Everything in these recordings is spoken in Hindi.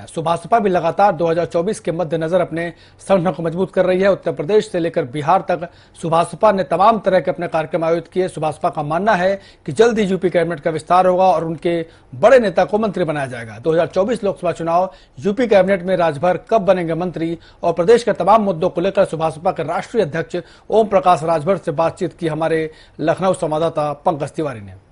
है। सुभाषपा भी लगातार 2024 के मद्देनजर अपने संगठन को मजबूत कर रही है। उत्तर प्रदेश से लेकर बिहार तक सुभाषपा ने तमाम तरह के अपने कार्यक्रम आयोजित किए। सुभाषपा का मानना है कि जल्द ही यूपी कैबिनेट का विस्तार होगा और उनके बड़े नेता को मंत्री बनाया जाएगा। 2024 लोकसभा चुनाव, यूपी कैबिनेट में राजभर कब बनेंगे मंत्री और प्रदेश के तमाम मुद्दों को लेकर सुभाषपा के राष्ट्रीय अध्यक्ष ओम प्रकाश राजभर से बातचीत की हमारे लखनऊ संवाददाता पंकज तिवारी ने।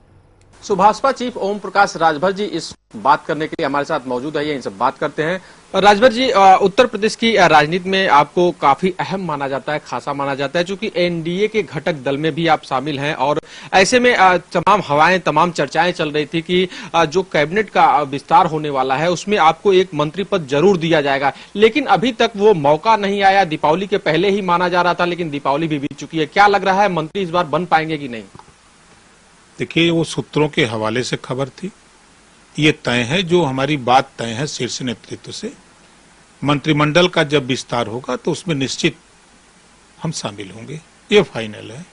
सुभाषपा चीफ ओम प्रकाश राजभर जी इस बात करने के लिए हमारे साथ मौजूद है। ये इनसे बात करते हैं। राजभर जी, उत्तर प्रदेश की राजनीति में आपको काफी अहम माना जाता है, खासा माना जाता है, क्योंकि एनडीए के घटक दल में भी आप शामिल हैं और ऐसे में तमाम हवाएं, तमाम चर्चाएं चल रही थी कि जो कैबिनेट का विस्तार होने वाला है उसमें आपको एक मंत्री पद जरूर दिया जाएगा, लेकिन अभी तक वो मौका नहीं आया। दीपावली के पहले ही माना जा रहा था, लेकिन दीपावली भी बीत चुकी है। क्या लग रहा है, मंत्री इस बार बन पाएंगे कि नहीं? देखिए, वो सूत्रों के हवाले से खबर थी। ये तय है, जो हमारी बात तय है शीर्ष नेतृत्व से, मंत्रिमंडल का जब विस्तार होगा तो उसमें निश्चित हम शामिल होंगे, ये फाइनल है।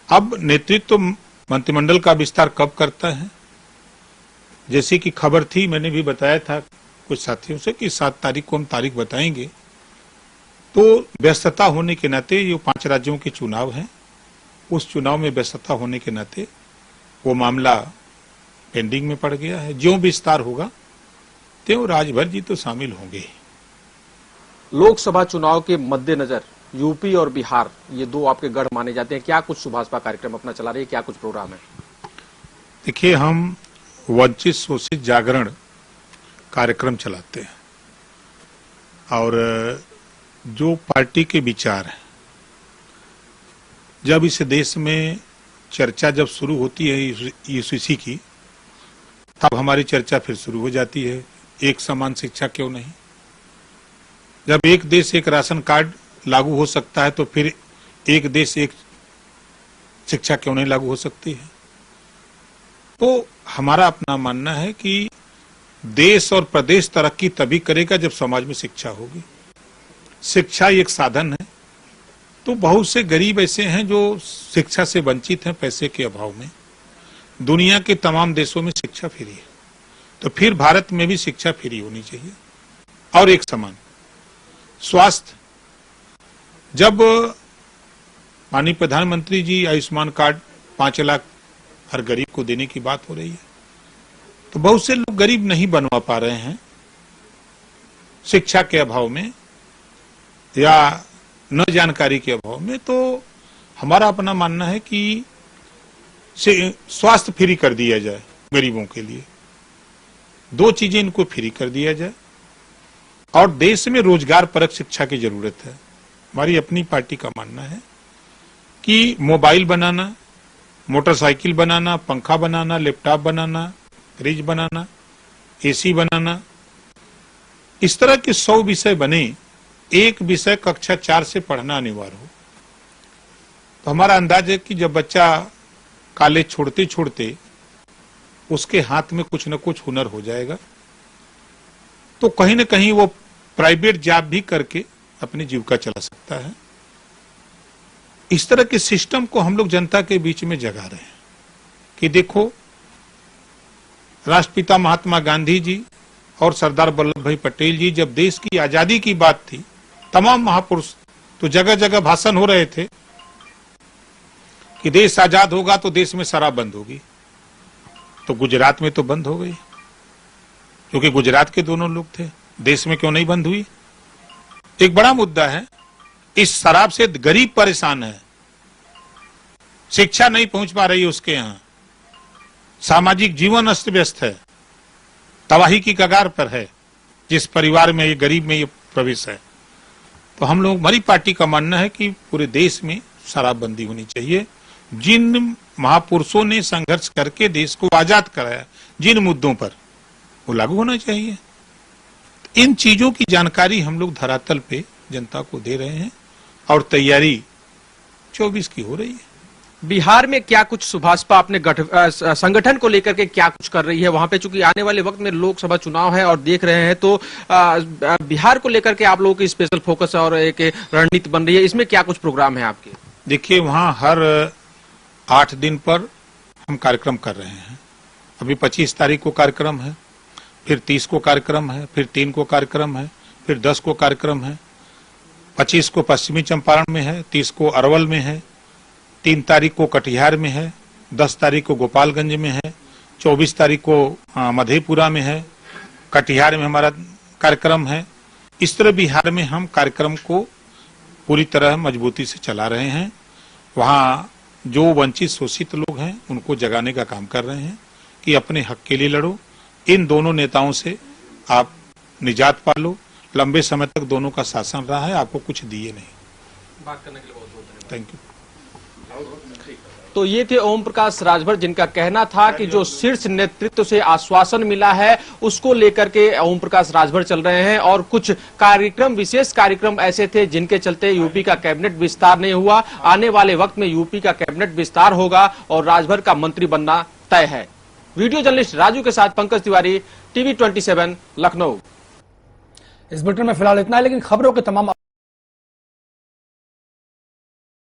अब नेतृत्व मंत्रिमंडल का विस्तार कब करता है, जैसे कि खबर थी, मैंने भी बताया था कुछ साथियों से कि 7 तारीख को हम तारीख बताएंगे। तो व्यस्तता होने के नाते ये 5 राज्यों के चुनाव हैं, उस चुनाव में व्यस्तता होने के नाते वो मामला पेंडिंग में पड़ गया है। ज्यों विस्तार होगा त्यों राजभर जी तो शामिल होंगे। लोकसभा चुनाव के मद्देनजर यूपी और बिहार, ये 2 आपके गढ़ माने जाते हैं। क्या कुछ सुभाषपा कार्यक्रम अपना चला रही है, क्या कुछ प्रोग्राम है? देखिए, हम वंचित शोषित जागरण कार्यक्रम चलाते हैं और जो पार्टी के विचार हैं, जब इस देश में चर्चा जब शुरू होती है यूसीसी की, तब हमारी चर्चा फिर शुरू हो जाती है। एक समान शिक्षा क्यों नहीं? जब एक देश एक राशन कार्ड लागू हो सकता है तो फिर एक देश एक शिक्षा क्यों नहीं लागू हो सकती है? तो हमारा अपना मानना है कि देश और प्रदेश तरक्की तभी करेगा जब समाज में शिक्षा होगी। शिक्षा एक साधन है। तो बहुत से गरीब ऐसे हैं जो शिक्षा से वंचित हैं पैसे के अभाव में। दुनिया के तमाम देशों में शिक्षा फ्री है, तो फिर भारत में भी शिक्षा फ्री होनी चाहिए और एक समान। स्वास्थ्य, जब माननीय प्रधानमंत्री जी आयुष्मान कार्ड 5 लाख हर गरीब को देने की बात हो रही है, तो बहुत से लोग गरीब नहीं बनवा पा रहे हैं शिक्षा के अभाव में या न जानकारी के अभाव में। तो हमारा अपना मानना है कि स्वास्थ्य फ्री कर दिया जाए गरीबों के लिए, 2 चीजें इनको फ्री कर दिया जाए और देश में रोजगार परक शिक्षा की जरूरत है। हमारी अपनी पार्टी का मानना है कि मोबाइल बनाना, मोटरसाइकिल बनाना, पंखा बनाना, लैपटॉप बनाना, फ्रिज बनाना, एसी बनाना, इस तरह के 100 विषय बने, एक विषय कक्षा 4 से पढ़ना अनिवार्य हो। तो हमारा अंदाज है कि जब बच्चा कॉलेज छोड़ते छोड़ते उसके हाथ में कुछ न कुछ हुनर हो जाएगा, तो कहीं न कहीं वो प्राइवेट जॉब भी करके अपनी जीविका चला सकता है। इस तरह के सिस्टम को हम लोग जनता के बीच में जगा रहे हैं कि देखो, राष्ट्रपिता महात्मा गांधी जी और सरदार वल्लभ भाई पटेल जी, जब देश की आजादी की बात थी, तमाम महापुरुष तो जगह जगह भाषण हो रहे थे कि देश आजाद होगा तो देश में शराब बंद होगी। तो गुजरात में तो बंद हो गई, क्योंकि गुजरात के दोनों लोग थे। देश में क्यों नहीं बंद हुई? एक बड़ा मुद्दा है, इस शराब से गरीब परेशान है, शिक्षा नहीं पहुंच पा रही उसके यहां, सामाजिक जीवन अस्त व्यस्त है, तबाही की कगार पर है जिस परिवार में ये गरीब में ये प्रवेश है। तो हम लोग, हमारी पार्टी का मानना है कि पूरे देश में शराबबंदी होनी चाहिए। जिन महापुरुषों ने संघर्ष करके देश को आजाद कराया, जिन मुद्दों पर, वो लागू होना चाहिए। इन चीजों की जानकारी हम लोग धरातल पे जनता को दे रहे हैं और तैयारी 24 की हो रही है। बिहार में क्या कुछ सुभाषपा अपने संगठन को लेकर के क्या कुछ कर रही है वहां पे? चूंकि आने वाले वक्त में लोकसभा चुनाव है और देख रहे हैं, तो बिहार को लेकर के आप लोगों की स्पेशल फोकस और एक रणनीति बन रही है, इसमें क्या कुछ प्रोग्राम है आपके? देखिए, वहां हर 8 दिन पर हम कार्यक्रम कर रहे हैं। अभी 25 तारीख को कार्यक्रम है, फिर 30 को कार्यक्रम है, फिर 3 को कार्यक्रम है, फिर 10 को कार्यक्रम है, 25 को पश्चिमी चंपारण में है, 30 को अरवल में है, 3 तारीख को कटिहार में है, 10 तारीख को गोपालगंज में है, 24 तारीख को मधेपुरा में है, कटिहार में हमारा कार्यक्रम है। इस तरह बिहार में हम कार्यक्रम को पूरी तरह मजबूती से चला रहे हैं। वहाँ जो वंचित शोषित लोग हैं उनको जगाने का काम कर रहे हैं कि अपने हक के लिए लड़ो। इन दोनों नेताओं से आप निजात पा लो। लंबे समय तक दोनों का शासन रहा है, आपको कुछ दिए नहीं। बात करने के लिए बहुत बहुत धन्यवाद। Thank you. तो ये थे ओम प्रकाश राजभर, जिनका कहना था कि जो शीर्ष नेतृत्व से आश्वासन मिला है उसको लेकर के ओम प्रकाश राजभर चल रहे हैं, और कुछ कार्यक्रम, विशेष कार्यक्रम ऐसे थे जिनके चलते यूपी का कैबिनेट विस्तार नहीं हुआ। आने वाले वक्त में यूपी का कैबिनेट विस्तार होगा और राजभर का मंत्री बनना तय है। वीडियो जर्नलिस्ट राजू के साथ पंकज तिवारी, टीवी 27 लखनऊ। इस बुलेटिन में फिलहाल इतना है, लेकिन खबरों के तमाम